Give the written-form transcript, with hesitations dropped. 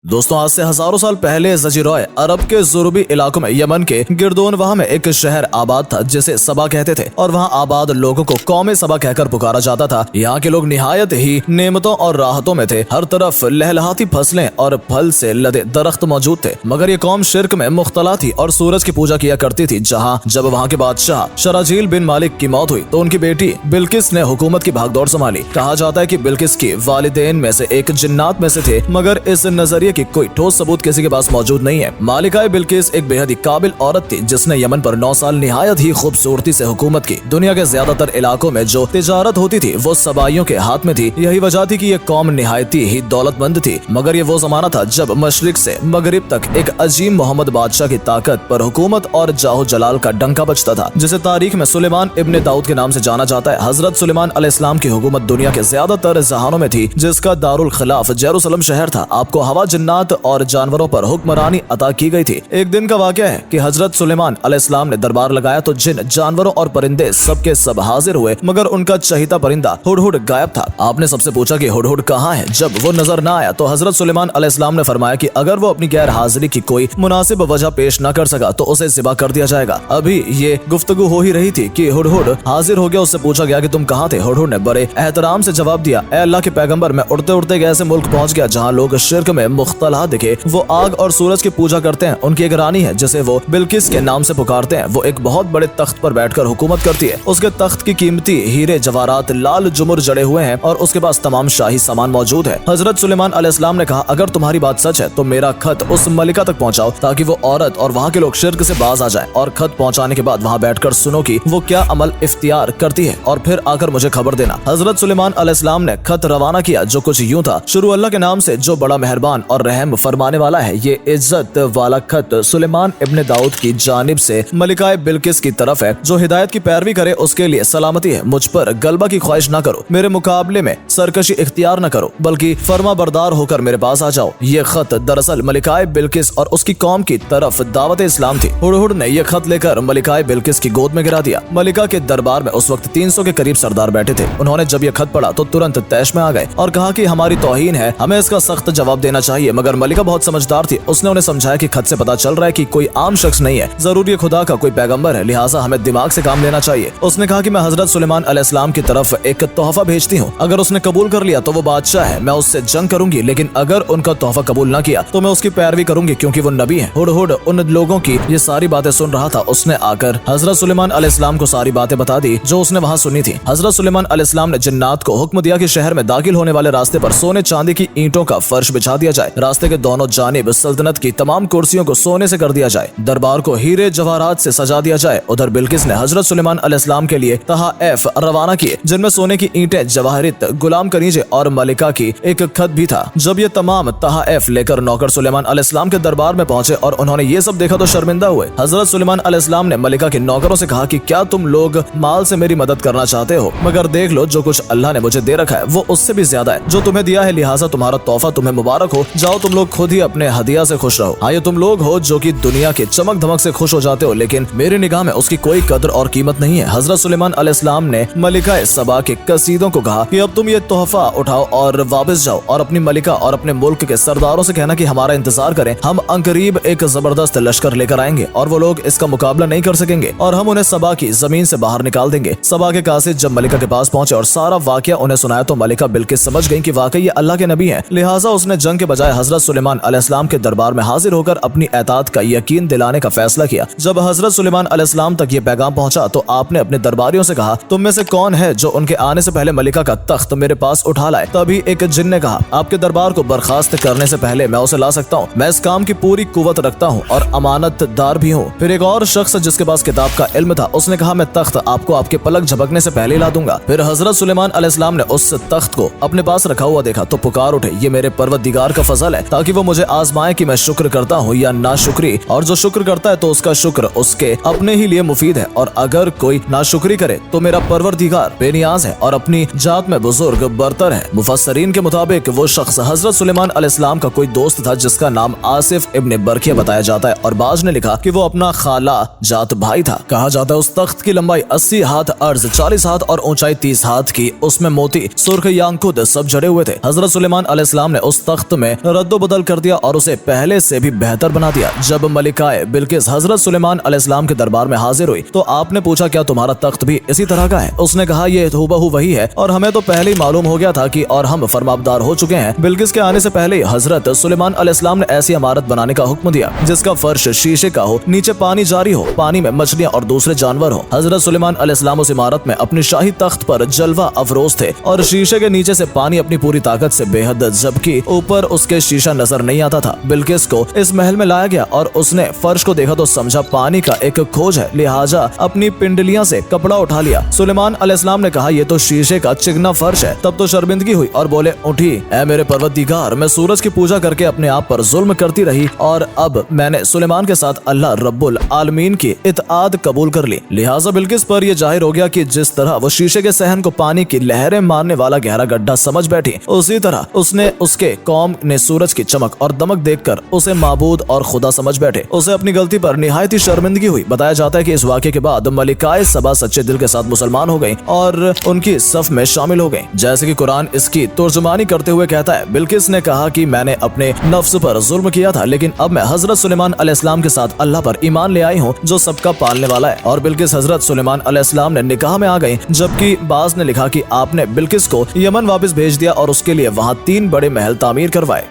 दोस्तों, आज से हजारों साल पहले ज़जीरोए अरब के जुरूबी इलाकों में यमन के गिरदोनवाह में एक शहर आबाद था जिसे सबा कहते थे और वहाँ आबाद लोगों को कौमे सबा कहकर पुकारा जाता था। यहाँ के लोग निहायत ही नेमतों और राहतों में थे। हर तरफ लहलहाती फसलें और फल से लदे दरख्त मौजूद थे, मगर ये कौम शिर्क में मुख्तला थी और सूरज की पूजा किया करती थी। जहाँ जब वहाँ के बादशाह शराजील बिन मालिक की मौत हुई तो उनकी बेटी बिल्किस ने हुकूमत की भागदौड़ संभाली। कहा जाता है कि बिल्किस की वालिदैन में से एक जिन्नात में से थे, मगर इस नजरिए की कोई ठोस सबूत किसी के पास मौजूद नहीं है। मालिकाए बिल्किस एक बेहद ही काबिल औरत थी जिसने यमन पर 9 साल निहायत ही खूबसूरती से हुकूमत की। दुनिया के ज्यादातर इलाकों में जो तिजारत होती थी वो सबाइयों के हाथ में थी। यही वजह थी कि ये कौम निहायती ही दौलतमंद थी। मगर ये वो जमाना था जब मशरिक से मगरिब तक एक अजीम मोहम्मद बादशाह की ताकत पर हुकूमत और जाहो जलाल का डंका बजता था, जिसे तारीख में सुलेमान इब्ने दाऊद के नाम से जाना जाता है। हजरत सुलेमान अलैहिस्सलाम की हुकूमत दुनिया के ज्यादातर जहानों में थी, जिसका दारुल खिलाफ जेरूसलम शहर था। आपको हवा, जन्नात और जानवरों पर हुक्मरानी अता की गई थी। एक दिन का वाक़या है कि हजरत सुलेमान अलैहिस्सलाम ने दरबार लगाया तो जिन, जानवरों और परिंदे सबके सब हाजिर हुए, मगर उनका चहीता परिंदा हुडहुड गायब था। आपने सबसे पूछा कि हुडहुड कहाँ है। जब वो नजर न आया तो हजरत सुलेमान अलैहिस्सलाम ने फरमाया कि अगर वो अपनी गैर हाजिरी की कोई मुनासिब वजह पेश न कर सका तो उसे ज़िबा कर दिया जाएगा। अभी ये गुफ्तगू हो ही रही थी कि हुडहुड हाजिर हो गया। उससे पूछा गया कि तुम कहाँ थे। हुडहुड ने बड़े एहतराम से जवाब दिया, ए अल्लाह के पैगंबर, मैं उड़ते उड़ते एक ऐसे मुल्क पहुंच गया जहाँ लोग शिर्क में मुख्तला दिखे। वो आग और सूरज की पूजा करते हैं। उनकी एक रानी है जिसे वो बिल्किस के नाम से पुकारते हैं। वो एक बहुत बड़े तख्त पर बैठकर हुकूमत करती है। उसके तख्त की कीमती हीरे जवाहरात लाल जुमुर जड़े हुए हैं और उसके पास तमाम शाही सामान मौजूद है। हजरत सुलेमान अलैहिस्सलाम ने कहा, अगर तुम्हारी बात सच है तो मेरा खत उस मलिका तक पहुंचाओ ताकि वो औरत और वहाँ के लोग शिर्क से बाज आ जाए। और खत पहुंचाने के बाद वहाँ बैठकर सुनो कि वो क्या अमल इख्तियार करती है और फिर आकर मुझे खबर देना। हजरत सुलेमान अलैहिस्सलाम ने खत रवाना किया जो कुछ यूं था, शुरू अल्लाह के नाम से जो बड़ा मेहरबान और रहम फरमाने वाला है। ये इज्जत वाला खत सुलेमान इब्ने दाऊद की जानिब से मलिकाए बिल्किस की तरफ है। जो हिदायत की पैरवी करे उसके लिए सलामती है। मुझ पर गलबा की ख्वाहिश न करो, मेरे मुकाबले में सरकशी इख्तियार न करो, बल्कि फर्मा बरदार होकर मेरे पास आ जाओ। ये खत दरअसल मलिकाए बिल्किस और उसकी कौम की तरफ दावत इस्लाम थी। हुडहुड ने यह खत लेकर मलिकाए बिल्किस की गोद में गिरा दिया। मलिका के दरबार में उस वक्त 300 के करीब सरदार बैठे थे। उन्होंने जब यह खत पढ़ा तो तुरंत तैश में आ गए और कहा कि हमारी तौहीन है, हमें इसका सख्त जवाब देना चाहिए। मगर मलिका बहुत समझदार थी। उसने उन्हें समझाया कि खत से पता चल रहा है कि कोई आम शख्स नहीं है, जरूर ये खुदा का कोई पैगंबर है, लिहाजा हमें दिमाग से काम लेना चाहिए। उसने कहा कि मैं हजरत सुलेमान अलैहिस्सलाम की तरफ एक तोहफा भेजती हूँ। अगर उसने कबूल कर लिया तो वो बादशाह है, मैं उससे जंग करूंगी, लेकिन अगर उनका तोहफा कबूल न किया तो मैं उसकी पैरवी करूंगी क्योंकि वो नबी है। हुडहुड उन लोगों की ये सारी बातें सुन रहा था। उसने आकर हजरत सुलेमान अलैहिस्सलाम को सारी बातें बता दी जो उसने वहाँ सुनी थी। हजरत सुलेमान अलैहिस्सलाम ने जिन्नात को हुक्म दिया कि शहर में दाखिल होने वाले रास्ते पर सोने चांदी की ईंटों का फर्श बिछा दिया जाए। रास्ते के दोनों जानिब सल्तनत की तमाम कुर्सियों को सोने से कर दिया जाए। दरबार को हीरे जवाहरात से सजा दिया जाए। उधर बिल्किस ने हजरत सुलेमान अलैहिस्सलाम के लिए तहाइफ रवाना किए जिनमें सोने की ईंटें, जवाहरित, गुलाम कनीजे और मलिका की एक खत भी था। जब ये तमाम तहाइफ लेकर नौकर सुलेमान अलैहिस्सलाम के दरबार में पहुंचे और उन्होंने ये सब देखा तो शर्मिंदा हुए। हजरत सुलेमान अलैहिस्सलाम ने मलिका के नौकरों से कहा कि क्या तुम लोग माल से मेरी मदद करना चाहते हो, मगर देख लो जो कुछ अल्लाह ने मुझे दे रखा है वो उससे भी ज्यादा है जो तुम्हें दिया है, लिहाजा तुम्हारा तोहफा तुम्हें मुबारक हो। जाओ तुम लोग खुद ही अपने हदिया से खुश रहो। हाँ, ये तुम लोग हो जो कि दुनिया के चमक धमक से खुश हो जाते हो, लेकिन मेरी निगाह में उसकी कोई कदर और कीमत नहीं है। हजरत सुलेमान अलैहिस्सलाम ने मलिका सबा के कसीदों को कहा कि अब तुम ये तोहफा उठाओ और वापस जाओ और अपनी मलिका और अपने मुल्क के सरदारों से कहना कि हमारा इंतजार करें। हम अंकरीब एक जबरदस्त लश्कर लेकर आएंगे और वो लोग इसका मुकाबला नहीं कर सकेंगे और हम उन्हें सबा की जमीन से बाहर निकाल देंगे। सबा के कासिद जब मलिका के पास पहुंचे और सारा वाकया उन्हें सुनाया तो मलिका बिल्किस समझ गई कि वाकई ये अल्लाह के नबी हैं। लिहाजा उसने जंग के बजाय हजरत सुलेमान अलैहिस्सलाम के दरबार में हाजिर होकर अपनी एतात का यकीन दिलाने का फैसला किया। जब हजरत सुलेमान अलैहिस्सलाम तक ये पैगाम पहुंचा तो आपने अपने दरबारियों से कहा, तुम में से कौन है जो उनके आने से पहले मलिका का तख्त मेरे पास उठा लाए। तभी एक जिन ने कहा, आपके दरबार को बर्खास्त करने से पहले मैं उसे ला सकता हूँ। मैं इस काम की पूरी कुव्वत रखता हूँ और अमानतदार भी हूँ। फिर एक और शख्स जिसके पास किताब का इल्म था उसने कहा, मैं तख्त आपको आपके पलक झपकने से पहले ला दूंगा। फिर हजरत सुलेमान अलैहिस्सलाम ने उस तख्त को अपने पास रखा हुआ देखा तो पुकार उठे, ये मेरे परवरदिगार का फजल है ताकि वो मुझे आजमाए कि मैं शुक्र करता हूँ या नाशुक्री, और जो शुक्र करता है तो उसका शुक्र उसके अपने ही लिए मुफीद है, और अगर कोई नाशुक्री करे तो मेरा परवरदिगार बेनियाज है और अपनी जात में बुजुर्ग बरतर है। मुफस्सरीन के मुताबिक वो शख्स हजरत सुलेमान अलैहिस्सलाम का कोई दोस्त था जिसका नाम आसिफ इब्ने बरखिया बताया जाता है, और बाज ने लिखा कि वो अपना खाला जात भाई था। कहा जाता है उस तख्त की लंबाई 80 हाथ, अर्ज 40 हाथ और ऊंचाई 30 हाथ की। उसमें मोती, सुर्ख, यांकुत सब जड़े हुए थे। हजरत सुलेमान अलैहिस्सलाम ने उस तख्त में रद्दो बदल कर दिया और उसे पहले से भी बेहतर बना दिया। जब मलिकाए बिल्किस हजरत सुलेमान अलैहिस्सलाम के दरबार में हाजिर हुई तो आपने पूछा, क्या तुम्हारा तख्त भी इसी तरह का है? उसने कहा, ये हूबहू वही है और हमें तो पहले ही मालूम हो गया था कि और हम फरमाबरदार हो चुके हैं। बिल्किस के आने से पहले ही हजरत सुलेमान अलैहिस्सलाम ने ऐसी इमारत बनाने का हुक्म दिया जिसका फर्श शीशे का हो, नीचे पानी जारी हो, पानी में मछलियां और दूसरे जानवर हो। हजरत सुलेमान अलैहिस्सलाम उस इमारत में अपनी शाही तख्त पर जलवा अफरोज थे और शीशे के नीचे से पानी अपनी पूरी ताकत से बेहद, जबकि ऊपर उसके शीशा नजर नहीं आता था। बिल्किस को इस महल में लाया गया और उसने फर्श को देखा तो समझा पानी का एक खोज है, लिहाजा अपनी पिंडलियां से कपड़ा उठा लिया। सुलेमान अलैहिस्सलाम ने कहा, ये तो शीशे का चिकना फर्श है। तब तो शर्मिंदगी हुई और बोले, उठी ऐ मेरे परवरदिगार, मैं सूरज की पूजा करके अपने आप पर जुल्म करती रही और अब मैंने सुलेमान के साथ अल्लाह रब्बुल आलमीन की इत्आत कबूल कर ली। लिहाजा बिल्किस पर यह जाहिर हो गया कि जिस तरह वो शीशे के सहन को पानी की लहरें मारने वाला गहरा गड्ढा समझ बैठी, उसी तरह उसने उसके कौम ने सूरज की चमक और दमक देखकर उसे माबूद और खुदा समझ बैठे। उसे अपनी गलती पर निहायत ही शर्मिंदगी हुई। बताया जाता है कि इस वाक़े के बाद मलिकाए सबा सच्चे दिल के साथ मुसलमान हो गईं और उनकी सफ में शामिल हो गईं। जैसे कि कुरान इसकी तर्जुमानी करते हुए कहता है, बिल्किस ने कहा कि मैंने अपने नफ्स पर जुल्म किया था, लेकिन अब मैं हजरत सुलेमान अलैहिस्सलाम के साथ अल्लाह पर ईमान ले आई हूँ जो सबका पालने वाला है। और बिल्किस हजरत सुलेमान अलैहिस्सलाम ने निकाह में आ गई, जबकि बाज ने लिखा कि आपने बिल्किस को यमन वापस भेज दिया और उसके लिए वहाँ 3 बड़े महल तामीर करवाए।